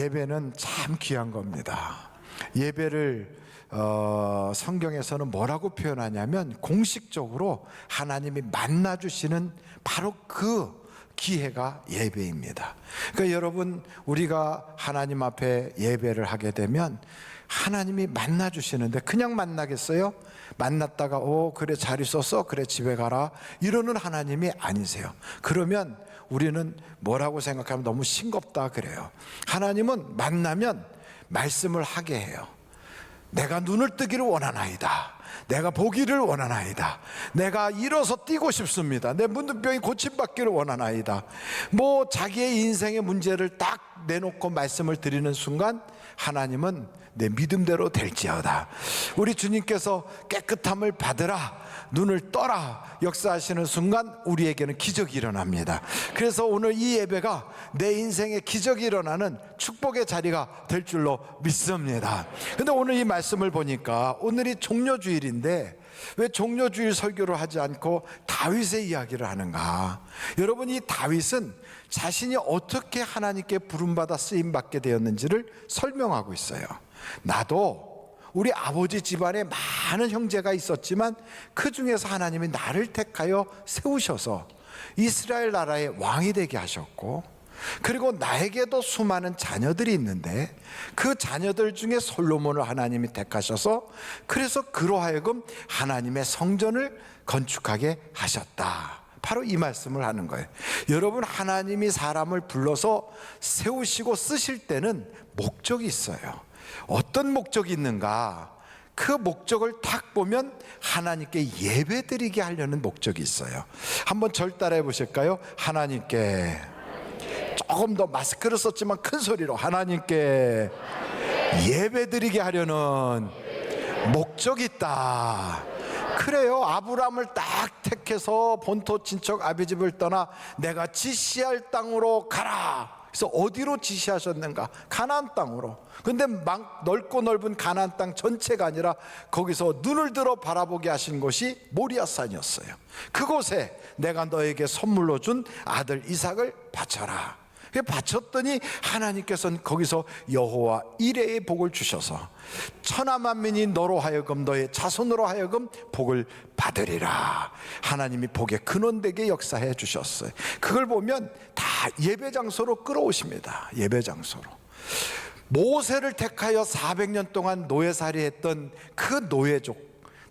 예배는 참 귀한 겁니다. 예배를 성경에서는 뭐라고 표현하냐면 공식적으로 하나님이 만나주시는 바로 그 기회가 예배입니다. 그러니까 여러분, 우리가 하나님 앞에 예배를 하게 되면 하나님이 만나주시는데 그냥 만나겠어요? 만났다가 그래 잘 있었어? 그래 집에 가라 이러는 하나님이 아니세요. 그러면 우리는 뭐라고 생각하면 너무 싱겁다 그래요. 하나님은 만나면 말씀을 하게 해요. 내가 눈을 뜨기를 원하나이다. 내가 보기를 원하나이다. 내가 일어서 뛰고 싶습니다. 내 문둥병이 고침받기를 원하나이다. 뭐 자기의 인생의 문제를 딱 내놓고 말씀을 드리는 순간 하나님은 내 믿음대로 될지어다. 우리 주님께서 깨끗함을 받으라, 눈을 떠라 역사하시는 순간 우리에게는 기적이 일어납니다. 그래서 오늘 이 예배가 내 인생에 기적이 일어나는 축복의 자리가 될 줄로 믿습니다. 근데 오늘 이 말씀을 보니까 오늘이 종료주일인데 왜 종료주일 설교를 하지 않고 다윗의 이야기를 하는가? 여러분, 이 다윗은 자신이 어떻게 하나님께 부름받아 쓰임받게 되었는지를 설명하고 있어요. 나도 우리 아버지 집안에 많은 형제가 있었지만 그 중에서 하나님이 나를 택하여 세우셔서 이스라엘 나라의 왕이 되게 하셨고, 그리고 나에게도 수많은 자녀들이 있는데 그 자녀들 중에 솔로몬을 하나님이 택하셔서 그래서 그로 하여금 하나님의 성전을 건축하게 하셨다. 바로 이 말씀을 하는 거예요. 여러분, 하나님이 사람을 불러서 세우시고 쓰실 때는 목적이 있어요. 어떤 목적이 있는가? 그 목적을 딱 보면 하나님께 예배드리게 하려는 목적이 있어요. 한번 절 따라해 보실까요? 하나님께, 조금 더 마스크를 썼지만 큰 소리로, 하나님께 예배드리게 하려는 목적이 있다. 그래요. 아브라함을 딱 택해서 본토 친척 아비집을 떠나 내가 지시할 땅으로 가라. 그래서 어디로 지시하셨는가? 가나안 땅으로. 근데 막 넓고 넓은 가나안 땅 전체가 아니라 거기서 눈을 들어 바라보게 하신 곳이 모리아산이었어요. 그곳에 내가 너에게 선물로 준 아들 이삭을 바쳐라. 바쳤더니 하나님께서는 거기서 여호와 이레의 복을 주셔서 천하만민이 너로 하여금 너의 자손으로 하여금 복을 받으리라. 하나님이 복의 근원되게 역사해 주셨어요. 그걸 보면 다 예배 장소로 끌어오십니다. 예배 장소로. 모세를 택하여 400년 동안 노예살이 했던 그 노예족,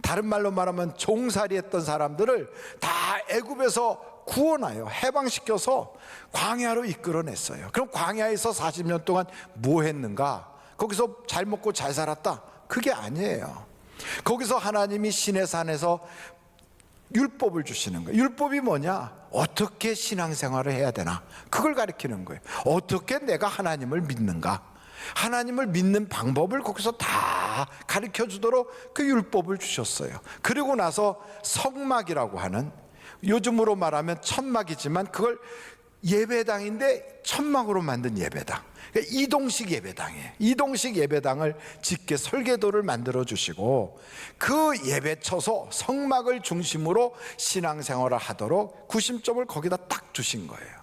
다른 말로 말하면 종살이 했던 사람들을 다 애굽에서 구원하여 해방시켜서 광야로 이끌어냈어요. 그럼 광야에서 40년 동안 뭐 했는가? 거기서 잘 먹고 잘 살았다? 그게 아니에요. 거기서 하나님이 시내산에서 율법을 주시는 거예요. 율법이 뭐냐? 어떻게 신앙생활을 해야 되나? 그걸 가르치는 거예요. 어떻게 내가 하나님을 믿는가? 하나님을 믿는 방법을 거기서 다 가르쳐 주도록 그 율법을 주셨어요. 그리고 나서 성막이라고 하는, 요즘으로 말하면 천막이지만 그걸 예배당인데 천막으로 만든 예배당, 그러니까 이동식 예배당이에요. 이동식 예배당을 짓게 설계도를 만들어 주시고 그 예배처소 성막을 중심으로 신앙생활을 하도록 구심점을 거기다 딱 두신 거예요.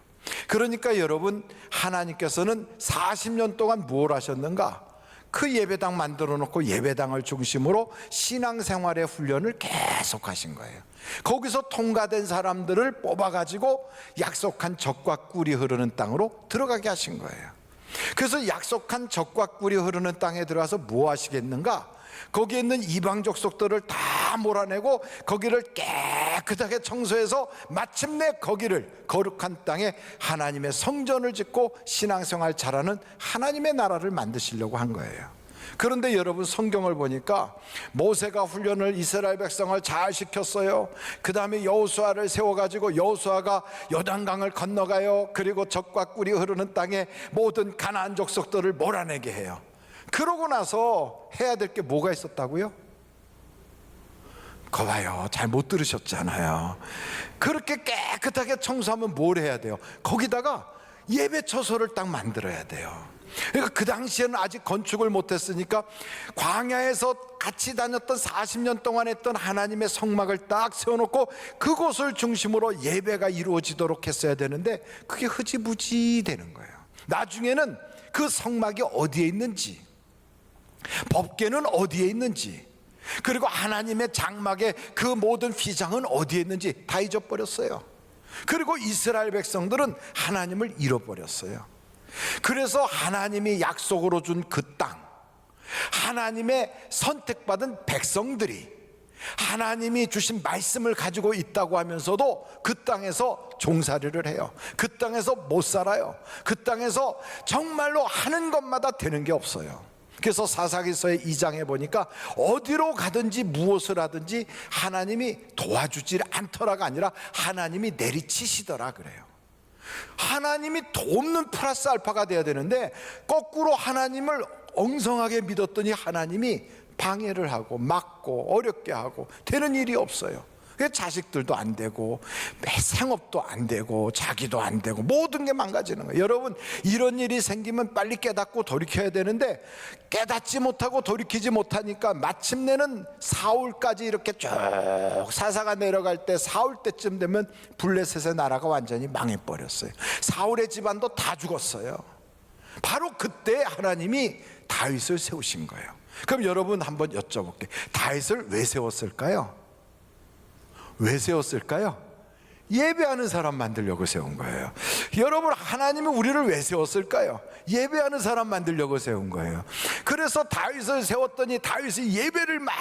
그러니까 여러분, 하나님께서는 40년 동안 뭘 하셨는가? 그 예배당 만들어 놓고 예배당을 중심으로 신앙생활의 훈련을 계속 하신 거예요. 거기서 통과된 사람들을 뽑아가지고 약속한 젖과 꿀이 흐르는 땅으로 들어가게 하신 거예요. 그래서 약속한 젖과 꿀이 흐르는 땅에 들어가서 뭐 하시겠는가? 거기에 있는 이방 족속들을 다 몰아내고 거기를 깨끗하게 청소해서 마침내 거기를 거룩한 땅에 하나님의 성전을 짓고 신앙생활 잘하는 하나님의 나라를 만드시려고 한 거예요. 그런데 여러분, 성경을 보니까 모세가 훈련을 이스라엘 백성을 잘 시켰어요. 그 다음에 여호수아를 세워가지고 여호수아가 요단강을 건너가요. 그리고 젖과 꿀이 흐르는 땅에 모든 가나안 족속들을 몰아내게 해요. 그러고 나서 해야 될 게 뭐가 있었다고요? 거봐요, 잘 못 들으셨잖아요. 그렇게 깨끗하게 청소하면 뭘 해야 돼요? 거기다가 예배처소를 딱 만들어야 돼요. 그러니까 그 당시에는 아직 건축을 못했으니까 광야에서 같이 다녔던 40년 동안 했던 하나님의 성막을 딱 세워놓고 그곳을 중심으로 예배가 이루어지도록 했어야 되는데 그게 흐지부지 되는 거예요. 나중에는 그 성막이 어디에 있는지, 법궤는 어디에 있는지, 그리고 하나님의 장막의 그 모든 휘장은 어디에 있는지 다 잊어버렸어요. 그리고 이스라엘 백성들은 하나님을 잃어버렸어요. 그래서 하나님이 약속으로 준 그 땅, 하나님의 선택받은 백성들이 하나님이 주신 말씀을 가지고 있다고 하면서도 그 땅에서 종살이를 해요. 그 땅에서 못 살아요. 그 땅에서 정말로 하는 것마다 되는 게 없어요. 그래서 사사기서의 2장에 보니까 어디로 가든지 무엇을 하든지 하나님이 도와주지 않더라가 아니라 하나님이 내리치시더라 그래요. 하나님이 돕는 플러스 알파가 돼야 되는데 거꾸로 하나님을 엉성하게 믿었더니 하나님이 방해를 하고 막고 어렵게 하고 되는 일이 없어요. 자식들도 안 되고 생업도 안 되고 자기도 안 되고 모든 게 망가지는 거예요. 여러분, 이런 일이 생기면 빨리 깨닫고 돌이켜야 되는데 깨닫지 못하고 돌이키지 못하니까 마침내는 사울까지 이렇게 쭉 사사가 내려갈 때 사울 때쯤 되면 블레셋의 나라가 완전히 망해버렸어요. 사울의 집안도 다 죽었어요. 바로 그때 하나님이 다윗을 세우신 거예요. 그럼 여러분 한번 여쭤볼게요. 다윗을 왜 세웠을까요? 왜 세웠을까요? 예배하는 사람 만들려고 세운 거예요. 여러분, 하나님이 우리를 왜 세웠을까요? 예배하는 사람 만들려고 세운 거예요. 그래서 다윗을 세웠더니 다윗이 예배를 막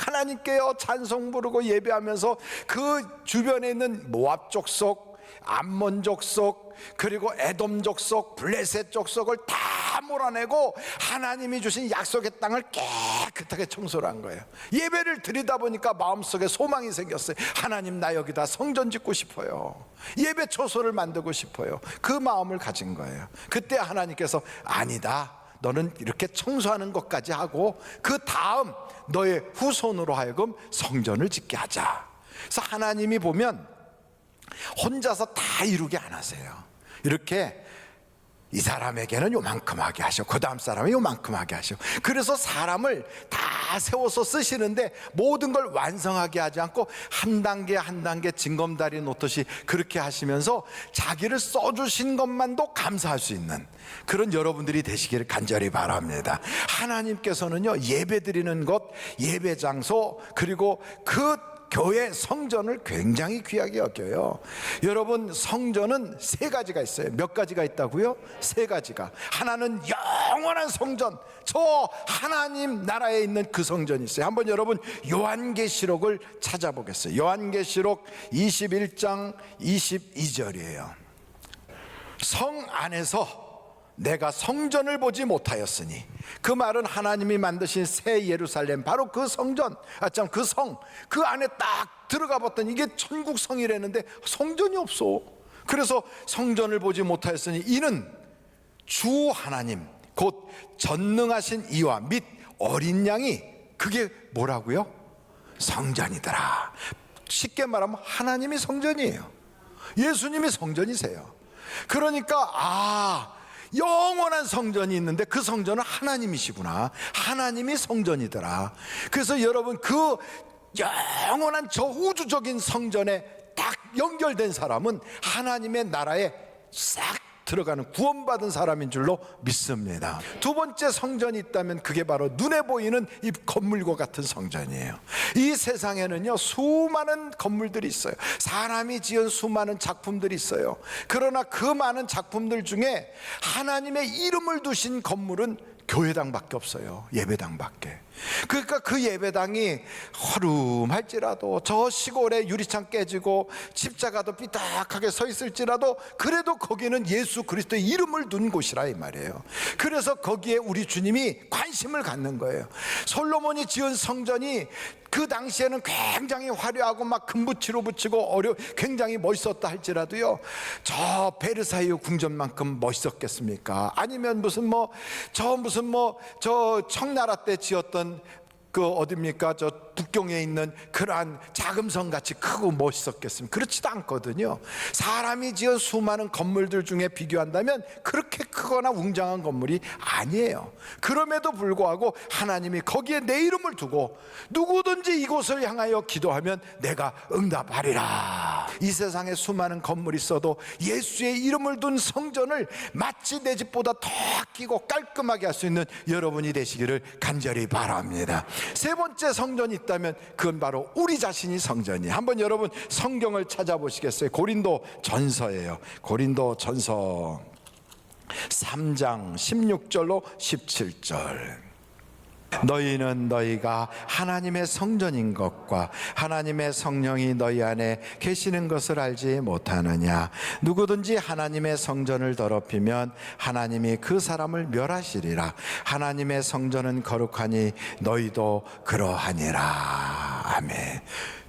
하나님께요 찬송 부르고 예배하면서 그 주변에 있는 모압 족속, 암몬 족속, 그리고 에돔 족속, 블레셋 족속을 다 몰아내고 하나님이 주신 약속의 땅을 깨끗하게 청소를 한 거예요. 예배를 드리다 보니까 마음속에 소망이 생겼어요. 하나님, 나 여기다 성전 짓고 싶어요. 예배 초소를 만들고 싶어요. 그 마음을 가진 거예요. 그때 하나님께서 아니다, 너는 이렇게 청소하는 것까지 하고 그 다음 너의 후손으로 하여금 성전을 짓게 하자. 그래서 하나님이 보면 혼자서 다 이루게 안 하세요. 이렇게 이 사람에게는 요만큼 하게 하시고 그 다음 사람이 요만큼 하게 하시고, 그래서 사람을 다 세워서 쓰시는데 모든 걸 완성하게 하지 않고 한 단계 한 단계 징검다리 놓듯이 그렇게 하시면서 자기를 써주신 것만도 감사할 수 있는 그런 여러분들이 되시기를 간절히 바랍니다. 하나님께서는요, 예배 드리는 것, 예배 장소, 그리고 그 교회 성전을 굉장히 귀하게 여겨요. 여러분, 성전은 세 가지가 있어요. 몇 가지가 있다고요? 세 가지가. 하나는 영원한 성전, 저 하나님 나라에 있는 그 성전이 있어요. 한번 여러분 요한계시록을 찾아보겠어요. 요한계시록 21장 22절이에요 성 안에서 내가 성전을 보지 못하였으니, 그 말은 하나님이 만드신 새 예루살렘, 바로 그 성전, 그 성, 그 안에 딱 들어가 봤더니 이게 천국 성이라는데 성전이 없어. 그래서 성전을 보지 못하였으니 이는 주 하나님 곧 전능하신 이와 및 어린 양이, 그게 뭐라고요? 성전이더라. 쉽게 말하면 하나님이 성전이에요. 예수님이 성전이세요. 그러니까 영원한 성전이 있는데 그 성전은 하나님이시구나. 하나님이 성전이더라. 그래서 여러분, 그 영원한 저 우주적인 성전에 딱 연결된 사람은 하나님의 나라에 싹 들어가는 구원받은 사람인 줄로 믿습니다. 두 번째 성전이 있다면 그게 바로 눈에 보이는 이 건물과 같은 성전이에요. 이 세상에는요, 수많은 건물들이 있어요. 사람이 지은 수많은 작품들이 있어요. 그러나 그 많은 작품들 중에 하나님의 이름을 두신 건물은 교회당밖에 없어요. 예배당밖에. 그러니까 그 예배당이 허름할지라도, 저 시골에 유리창 깨지고 십자가도 삐딱하게 서 있을지라도, 그래도 거기는 예수 그리스도의 이름을 둔 곳이라 이 말이에요. 그래서 거기에 우리 주님이 관심을 갖는 거예요. 솔로몬이 지은 성전이 그 당시에는 굉장히 화려하고 막 금붙이로 붙이고 굉장히 멋있었다 할지라도요, 저 베르사유 궁전만큼 멋있었겠습니까? 아니면 저 청나라 때 지었던 그 어딥니까? 저 북경에 있는 그러한 자금성 같이 크고 멋있었겠습니까? 그렇지도 않거든요. 사람이 지은 수많은 건물들 중에 비교한다면 그렇게 크거나 웅장한 건물이 아니에요. 그럼에도 불구하고 하나님이 거기에 내 이름을 두고 누구든지 이곳을 향하여 기도하면 내가 응답하리라. 이 세상에 수많은 건물이 있어도 예수의 이름을 둔 성전을 마치 내 집보다 더 아끼고 깔끔하게 할 수 있는 여러분이 되시기를 간절히 바랍니다. 세 번째 성전이 있다면 그건 바로 우리 자신이 성전이에요. 한번 여러분 성경을 찾아보시겠어요? 고린도 전서예요. 고린도 전서 3장 16절로 17절. 너희는 너희가 하나님의 성전인 것과 하나님의 성령이 너희 안에 계시는 것을 알지 못하느냐. 누구든지 하나님의 성전을 더럽히면 하나님이 그 사람을 멸하시리라. 하나님의 성전은 거룩하니 너희도 그러하니라. 아멘.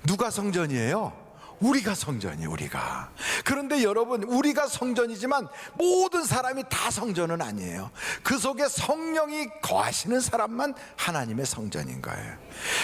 누가 성전이에요? 우리가 성전이에요. 우리가. 그런데 여러분, 우리가 성전이지만 모든 사람이 다 성전은 아니에요. 그 속에 성령이 거하시는 사람만 하나님의 성전인 거예요.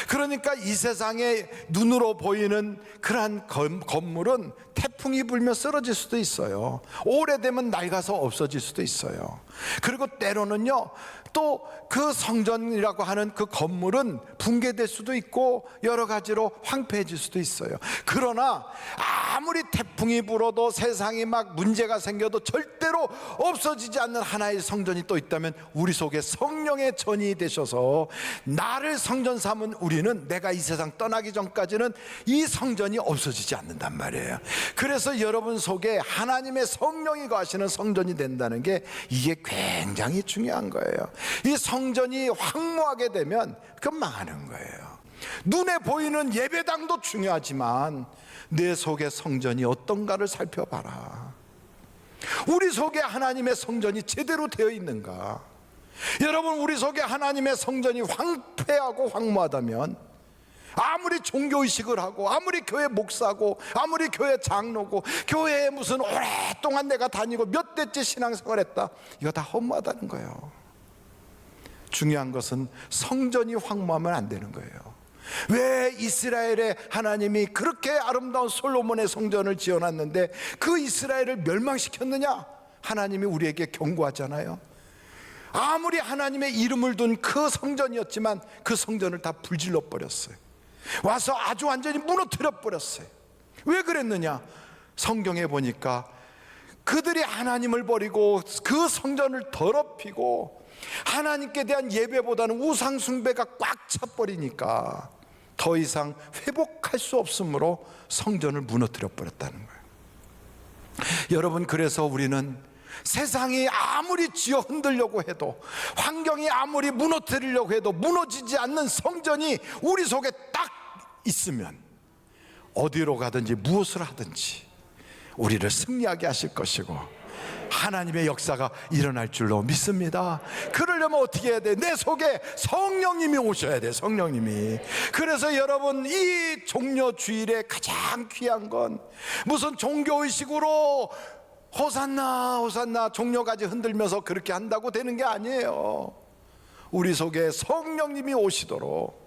그러니까 이 세상에 눈으로 보이는 그러한 건물은 태풍이 불면 쓰러질 수도 있어요. 오래되면 낡아서 없어질 수도 있어요. 그리고 때로는요, 또 그 성전이라고 하는 그 건물은 붕괴될 수도 있고 여러 가지로 황폐해질 수도 있어요. 그러나 아무리 태풍이 불어도 세상이 막 문제가 생겨도 절대로 없어지지 않는 하나의 성전이 또 있다면 우리 속에 성령의 전이 되셔서 나를 성전 삼은 우리는 내가 이 세상 떠나기 전까지는 이 성전이 없어지지 않는단 말이에요. 그래서 여러분 속에 하나님의 성령이 거하시는 성전이 된다는 게 이게 굉장히 중요한 거예요. 이 성전이 황무하게 되면 그건 망하는 거예요. 눈에 보이는 예배당도 중요하지만 내 속의 성전이 어떤가를 살펴봐라. 우리 속에 하나님의 성전이 제대로 되어 있는가? 여러분, 우리 속에 하나님의 성전이 황폐하고 황무하다면 아무리 종교의식을 하고 아무리 교회 목사고 아무리 교회 장로고 교회에 무슨 오랫동안 내가 다니고 몇 대째 신앙생활했다, 이거 다 허무하다는 거예요. 중요한 것은 성전이 황무하면 안 되는 거예요. 왜 이스라엘의 하나님이 그렇게 아름다운 솔로몬의 성전을 지어놨는데 그 이스라엘을 멸망시켰느냐? 하나님이 우리에게 경고하잖아요. 아무리 하나님의 이름을 둔 그 성전이었지만 그 성전을 다 불질러 버렸어요. 와서 아주 완전히 무너뜨려 버렸어요. 왜 그랬느냐? 성경에 보니까 그들이 하나님을 버리고 그 성전을 더럽히고 하나님께 대한 예배보다는 우상 숭배가 꽉 차버리니까 더 이상 회복할 수 없으므로 성전을 무너뜨려 버렸다는 거예요. 여러분, 그래서 우리는 세상이 아무리 쥐어 흔들려고 해도, 환경이 아무리 무너뜨리려고 해도 무너지지 않는 성전이 우리 속에 딱 있으면 어디로 가든지 무엇을 하든지 우리를 승리하게 하실 것이고 하나님의 역사가 일어날 줄로 믿습니다. 그러려면 어떻게 해야 돼? 내 속에 성령님이 오셔야 돼. 성령님이. 그래서 여러분, 이 종려 주일에 가장 귀한 건 무슨 종교의식으로 호산나 호산나 종려가지 흔들면서 그렇게 한다고 되는 게 아니에요. 우리 속에 성령님이 오시도록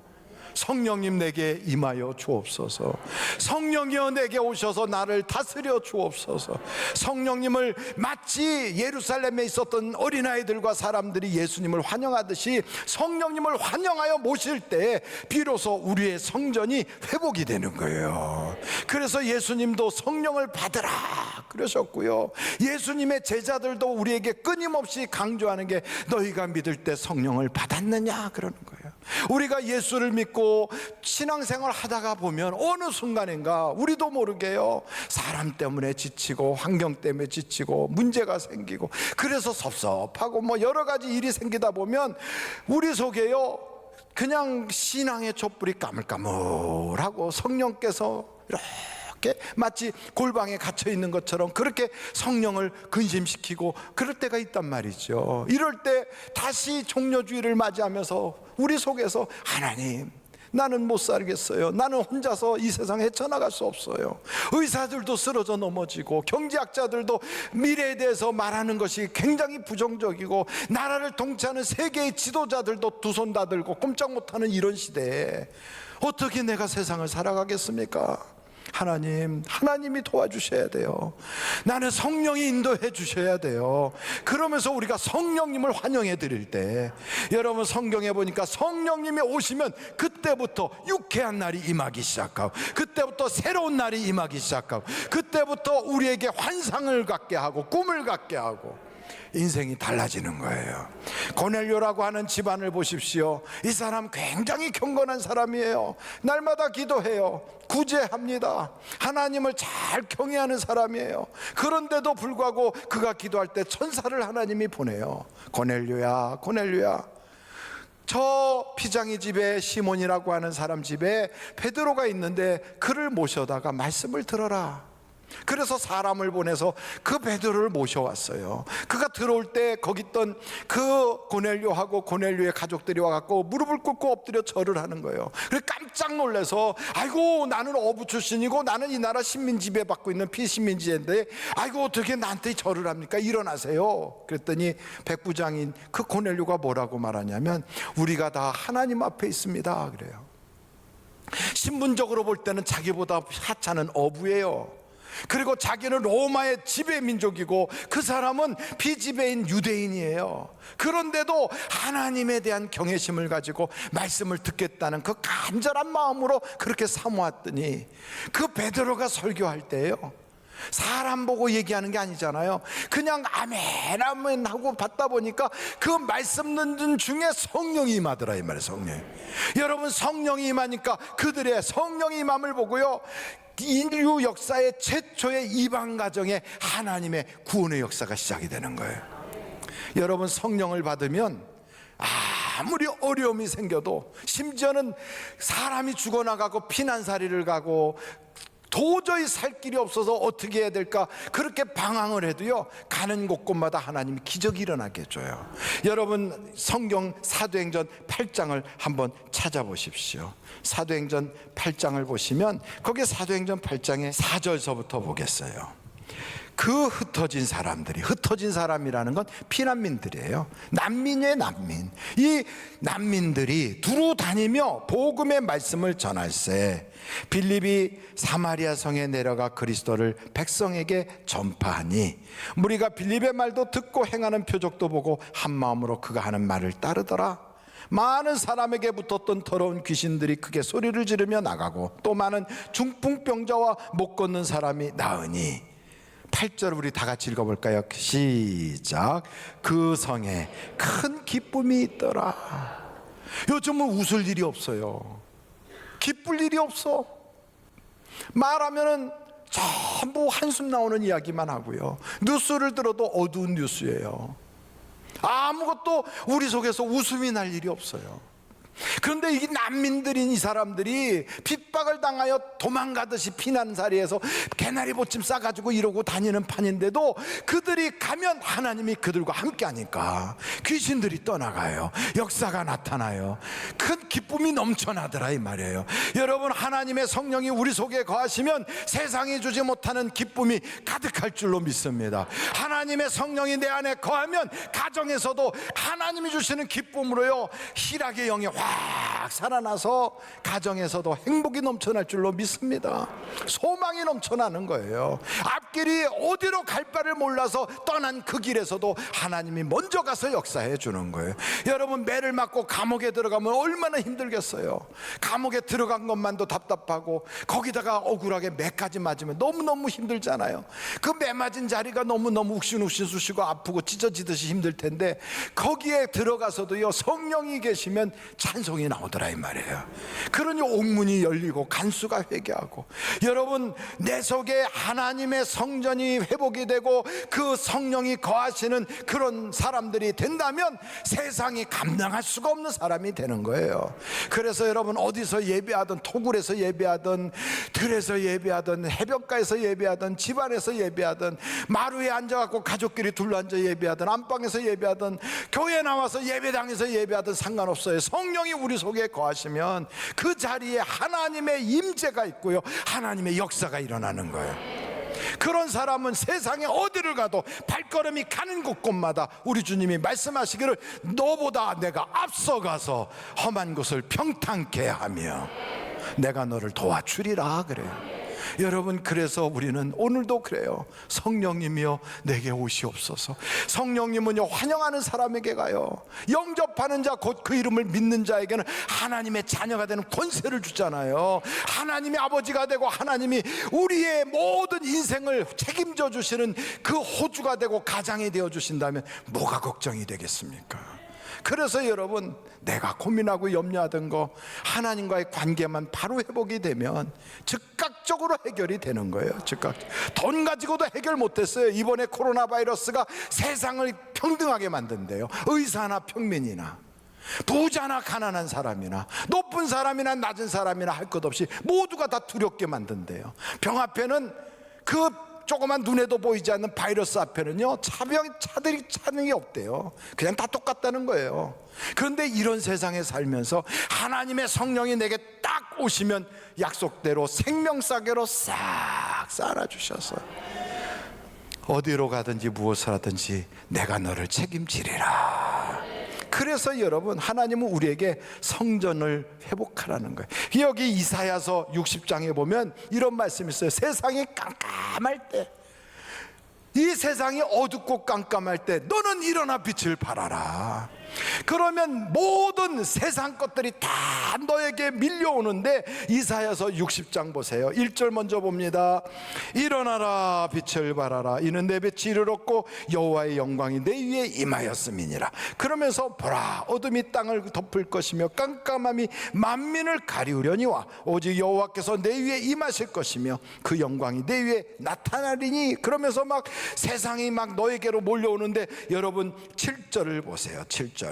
성령님 내게 임하여 주옵소서. 성령이여 내게 오셔서 나를 다스려 주옵소서. 성령님을 마치 예루살렘에 있었던 어린아이들과 사람들이 예수님을 환영하듯이 성령님을 환영하여 모실 때 비로소 우리의 성전이 회복이 되는 거예요. 그래서 예수님도 성령을 받으라 그러셨고요, 예수님의 제자들도 우리에게 끊임없이 강조하는 게 너희가 믿을 때 성령을 받았느냐 그러는 거예요. 우리가 예수를 믿고 신앙생활 하다가 보면 어느 순간인가 우리도 모르게요, 사람 때문에 지치고 환경 때문에 지치고 문제가 생기고 그래서 섭섭하고 뭐 여러 가지 일이 생기다 보면 우리 속에요 그냥 신앙의 촛불이 까물까물하고 성령께서 이렇게 마치 골방에 갇혀 있는 것처럼 그렇게 성령을 근심시키고 그럴 때가 있단 말이죠. 이럴 때 다시 종려주의를 맞이하면서 우리 속에서 하나님, 나는 못 살겠어요. 나는 혼자서 이 세상 헤쳐나갈 수 없어요. 의사들도 쓰러져 넘어지고 경제학자들도 미래에 대해서 말하는 것이 굉장히 부정적이고 나라를 통치하는 세계의 지도자들도 두 손 다 들고 꼼짝 못하는 이런 시대에 어떻게 내가 세상을 살아가겠습니까? 하나님이 도와주셔야 돼요. 나는 성령이 인도해 주셔야 돼요. 그러면서 우리가 성령님을 환영해 드릴 때, 여러분 성경에 보니까 성령님이 오시면 그때부터 유쾌한 날이 임하기 시작하고, 그때부터 새로운 날이 임하기 시작하고, 그때부터 우리에게 환상을 갖게 하고 꿈을 갖게 하고 인생이 달라지는 거예요. 고넬료라고 하는 집안을 보십시오. 이 사람 굉장히 경건한 사람이에요. 날마다 기도해요. 구제합니다. 하나님을 잘 경외하는 사람이에요. 그런데도 불구하고 그가 기도할 때 천사를 하나님이 보내요. 고넬료야, 고넬료야, 저 피장이 집에, 시몬이라고 하는 사람 집에 베드로가 있는데 그를 모셔다가 말씀을 들어라. 그래서 사람을 보내서 그 베드로를 모셔왔어요. 그가 들어올 때 거기 있던 그 고넬료하고 고넬료의 가족들이 와갖고 무릎을 꿇고 엎드려 절을 하는 거예요. 그래서 깜짝 놀라서, 아이고 나는 어부 출신이고 나는 이 나라 식민 지배받고 있는 피식민지인데 아이고 어떻게 나한테 절을 합니까? 일어나세요. 그랬더니 백부장인 그 고넬료가 뭐라고 말하냐면, 우리가 다 하나님 앞에 있습니다 그래요. 신분적으로 볼 때는 자기보다 하찮은 어부예요. 그리고 자기는 로마의 지배 민족이고 그 사람은 비지배인 유대인이에요. 그런데도 하나님에 대한 경외심을 가지고 말씀을 듣겠다는 그 간절한 마음으로 그렇게 사모았더니, 그 베드로가 설교할 때요, 사람 보고 얘기하는 게 아니잖아요. 그냥 아멘 아멘 하고 받다 보니까 그 말씀 듣는 중에 성령이 임하더라 이 말이에요. 성령이. 여러분 성령이 임하니까 그들의 성령이 임함을 보고요, 인류 역사의 최초의 이방 가정에 하나님의 구원의 역사가 시작이 되는 거예요. 여러분 성령을 받으면 아무리 어려움이 생겨도, 심지어는 사람이 죽어나가고 피난살이를 가고 도저히 살 길이 없어서 어떻게 해야 될까 그렇게 방황을 해도요, 가는 곳곳마다 하나님이 기적이 일어나게 해줘요. 여러분 성경 사도행전 8장을 한번 찾아보십시오. 사도행전 8장을 보시면 거기 사도행전 8장의 4절서부터 보겠어요. 그 흩어진 사람들이, 흩어진 사람이라는 건 피난민들이에요. 난민이에요, 난민. 이 난민들이 두루 다니며 복음의 말씀을 전할세 빌립이 사마리아 성에 내려가 그리스도를 백성에게 전파하니, 무리가 빌립의 말도 듣고 행하는 표적도 보고 한 마음으로 그가 하는 말을 따르더라. 많은 사람에게 붙었던 더러운 귀신들이 크게 소리를 지르며 나가고, 또 많은 중풍병자와 못 걷는 사람이 나으니. 8절 우리 다 같이 읽어볼까요? 시작. 그 성에 큰 기쁨이 있더라. 요즘은 웃을 일이 없어요. 기쁠 일이 없어. 말하면은 전부 한숨 나오는 이야기만 하고요, 뉴스를 들어도 어두운 뉴스예요. 아무것도 우리 속에서 웃음이 날 일이 없어요. 그런데 이 난민들인 이 사람들이 핍박을 당하여 도망가듯이 피난살이에서 개나리 보침 싸가지고 이러고 다니는 판인데도, 그들이 가면 하나님이 그들과 함께 하니까 귀신들이 떠나가요. 역사가 나타나요. 큰 기쁨이 넘쳐나더라 이 말이에요. 여러분 하나님의 성령이 우리 속에 거하시면 세상이 주지 못하는 기쁨이 가득할 줄로 믿습니다. 하나님의 성령이 내 안에 거하면 가정에서도 하나님이 주시는 기쁨으로요, 희락의 영이 확 살아나서 가정에서도 행복이 넘쳐날 줄로 믿습니다. 소망이 넘쳐나는 거예요. 앞길이 어디로 갈 바를 몰라서 떠난 그 길에서도 하나님이 먼저 가서 역사해 주는 거예요. 여러분 매를 맞고 감옥에 들어가면 얼마나 힘들겠어요. 감옥에 들어간 것만도 답답하고 거기다가 억울하게 매까지 맞으면 너무너무 힘들잖아요. 그 매 맞은 자리가 너무너무 욱신욱신 쑤시고 아프고 찢어지듯이 힘들 텐데, 거기에 들어가서도요 성령이 계시면 찬송이 나오더라 이 말이에요. 그러니 옥문이 열리고 간수가 회개하고, 여러분 내 속에 하나님의 성전이 회복이 되고 그 성령이 거하시는 그런 사람들이 된다면 세상이 감당할 수가 없는 사람이 되는 거예요. 그래서 여러분 어디서 예배하든, 토굴에서 예배하든, 들에서 예배하든, 해변가에서 예배하든, 집안에서 예배하든, 마루에 앉아갖고 가족끼리 둘러앉아 예배하든, 안방에서 예배하든, 교회 나와서 예배당에서 예배하든 상관없어요. 성령이 우리 속에 거하시면 그 자리에 하나님의 임재가 있고요, 하나님의 역사가 일어나는 거예요. 그런 사람은 세상에 어디를 가도 발걸음이 가는 곳곳마다 우리 주님이 말씀하시기를 너보다 내가 앞서가서 험한 곳을 평탄케 하며 내가 너를 도와주리라 그래요. 여러분, 그래서 우리는 오늘도 그래요. 성령님이여 내게 오시옵소서. 성령님은요 환영하는 사람에게 가요. 영접하는 자 곧 그 이름을 믿는 자에게는 하나님의 자녀가 되는 권세를 주잖아요. 하나님의 아버지가 되고 하나님이 우리의 모든 인생을 책임져 주시는 그 호주가 되고 가장이 되어 주신다면 뭐가 걱정이 되겠습니까? 그래서 여러분, 내가 고민하고 염려하던 거 하나님과의 관계만 바로 회복이 되면 즉각적으로 해결이 되는 거예요. 돈 가지고도 해결 못했어요. 이번에 코로나 바이러스가 세상을 평등하게 만든대요. 의사나 평민이나 부자나 가난한 사람이나 높은 사람이나 낮은 사람이나 할 것 없이 모두가 다 두렵게 만든대요. 병 앞에는 그 조그만 눈에도 보이지 않는 바이러스 앞에는요 차들이 차는 게 없대요. 그냥 다 똑같다는 거예요. 그런데 이런 세상에 살면서 하나님의 성령이 내게 딱 오시면 약속대로 생명사계로 싹 쌓아주셔서 어디로 가든지 무엇을 하든지 내가 너를 책임지리라. 그래서 여러분, 하나님은 우리에게 성전을 회복하라는 거예요. 여기 이사야서 60장에 보면 이런 말씀이 있어요. 세상이 깜깜할 때, 이 세상이 어둡고 깜깜할 때 너는 일어나 빛을 발하라. 그러면 모든 세상 것들이 다 너에게 밀려오는데, 이사야서 60장 보세요. 1절 먼저 봅니다. 일어나라 빛을 발하라. 이는 내 빛이 이르렀고 여호와의 영광이 내 위에 임하였음이니라. 그러면서 보라, 어둠이 땅을 덮을 것이며 깜깜함이 만민을 가리우려니와 오직 여호와께서 내 위에 임하실 것이며 그 영광이 내 위에 나타나리니. 그러면서 막 세상이 막 너에게로 몰려오는데, 여러분 7절을 보세요. 7절.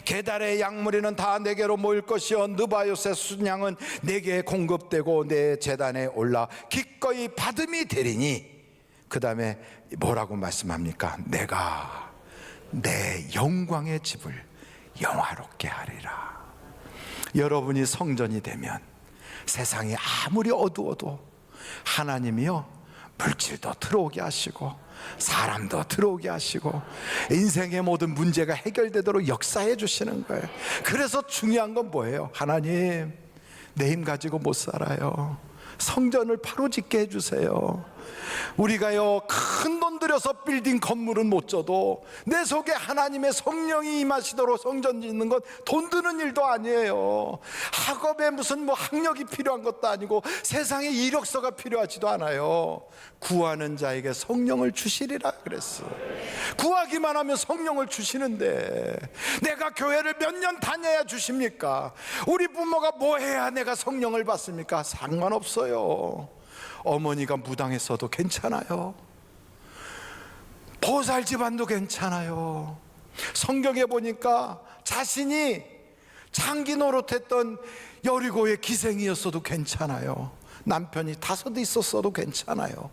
게달의 양무리는 다 내게로 모일 것이요 느바요의 순양은 내게 공급되고 내 제단에 올라 기꺼이 받음이 되리니. 그 다음에 뭐라고 말씀합니까? 내가 내 영광의 집을 영화롭게 하리라. 여러분이 성전이 되면 세상이 아무리 어두워도 하나님이요 물질도 들어오게 하시고 사람도 들어오게 하시고 인생의 모든 문제가 해결되도록 역사해 주시는 거예요. 그래서 중요한 건 뭐예요? 하나님, 내 힘 가지고 못 살아요. 성전을 바로 짓게 해주세요. 우리가요 큰 돈 들여서 빌딩 건물은 못 져도 내 속에 하나님의 성령이 임하시도록 성전 짓는 건 돈 드는 일도 아니에요. 학업에 무슨 뭐 학력이 필요한 것도 아니고 세상에 이력서가 필요하지도 않아요. 구하는 자에게 성령을 주시리라 그랬어. 구하기만 하면 성령을 주시는데 내가 교회를 몇 년 다녀야 주십니까? 우리 부모가 뭐 해야 내가 성령을 받습니까? 상관없어요. 어머니가 무당했어도 괜찮아요. 보살 집안도 괜찮아요. 성경에 보니까 자신이 장기 노릇했던 여리고의 기생이었어도 괜찮아요. 남편이 5 있었어도 괜찮아요.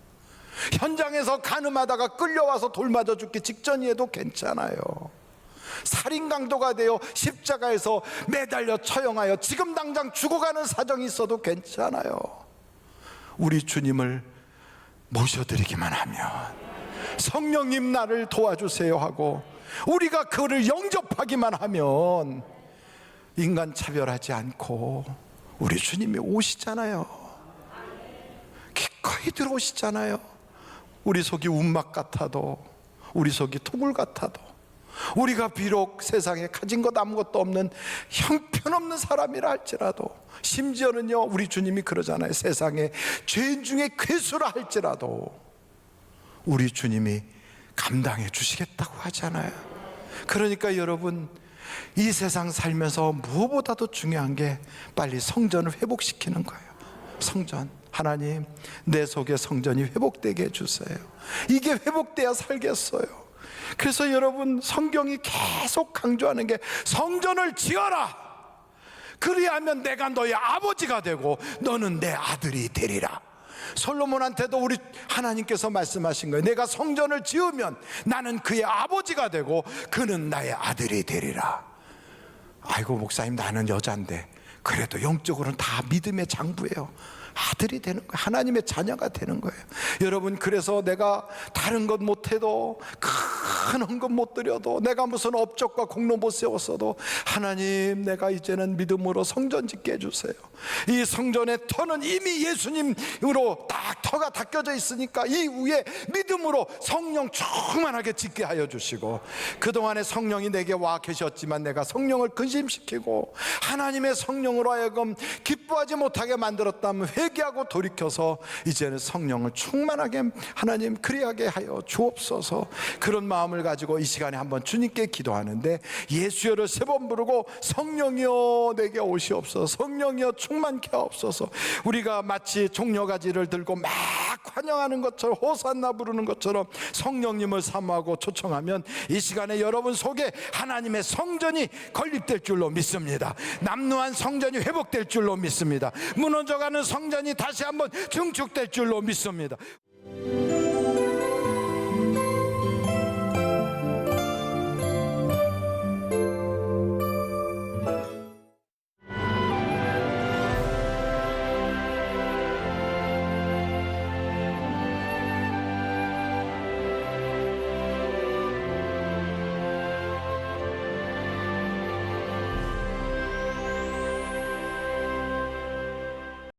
현장에서 간음하다가 끌려와서 돌 맞아 죽기 직전이어도 괜찮아요. 살인 강도가 되어 십자가에서 매달려 처형하여 지금 당장 죽어가는 사정이 있어도 괜찮아요. 우리 주님을 모셔드리기만 하면, 성령님 나를 도와주세요 하고 우리가 그를 영접하기만 하면 인간 차별하지 않고 우리 주님이 오시잖아요. 기꺼이 들어오시잖아요. 우리 속이 운막 같아도, 우리 속이 토굴 같아도, 우리가 비록 세상에 가진 것 아무것도 없는 형편없는 사람이라 할지라도, 심지어는요 우리 주님이 그러잖아요. 세상에 죄인 중에 괴수라 할지라도 우리 주님이 감당해 주시겠다고 하잖아요. 그러니까 여러분, 이 세상 살면서 무엇보다도 중요한 게 빨리 성전을 회복시키는 거예요. 성전, 하나님 내 속에 성전이 회복되게 해주세요. 이게 회복돼야 살겠어요. 그래서 여러분, 성경이 계속 강조하는 게 성전을 지어라. 그리하면 내가 너의 아버지가 되고 너는 내 아들이 되리라. 솔로몬한테도 우리 하나님께서 말씀하신 거예요. 내가 성전을 지으면 나는 그의 아버지가 되고 그는 나의 아들이 되리라. 아이고 목사님, 나는 여자인데 그래도 영적으로는 다 믿음의 장부예요. 아들이 되는 거예요. 하나님의 자녀가 되는 거예요. 여러분, 그래서 내가 다른 것 못해도, 큰 헌금 못 드려도, 내가 무슨 업적과 공로 못 세웠어도, 하나님, 내가 이제는 믿음으로 성전 짓게 해주세요. 이 성전의 터는 이미 예수님으로 딱 터가 닦여져 있으니까 이 위에 믿음으로 성령 충만하게 짓게 하여 주시고, 그동안에 성령이 내게 와 계셨지만 내가 성령을 근심시키고 하나님의 성령으로 하여금 기뻐하지 못하게 만들었다면 회개하고 돌이켜서 이제는 성령을 충만하게 하나님 그리하게 하여 주옵소서. 그런 마음을 가지고 이 시간에 한번 주님께 기도하는데, 예수여를 3번 부르고 성령이여 내게 오시옵소서, 성령이여 충만케 하옵소서. 우리가 마치 종려가지를 들고 막 환영하는 것처럼, 호산나 부르는 것처럼 성령님을 사모하고 초청하면 이 시간에 여러분 속에 하나님의 성전이 건립될 줄로 믿습니다. 남루한 성전이 회복될 줄로 믿습니다. 무너져가는 성전이 다시 한번 증축될 줄로 믿습니다.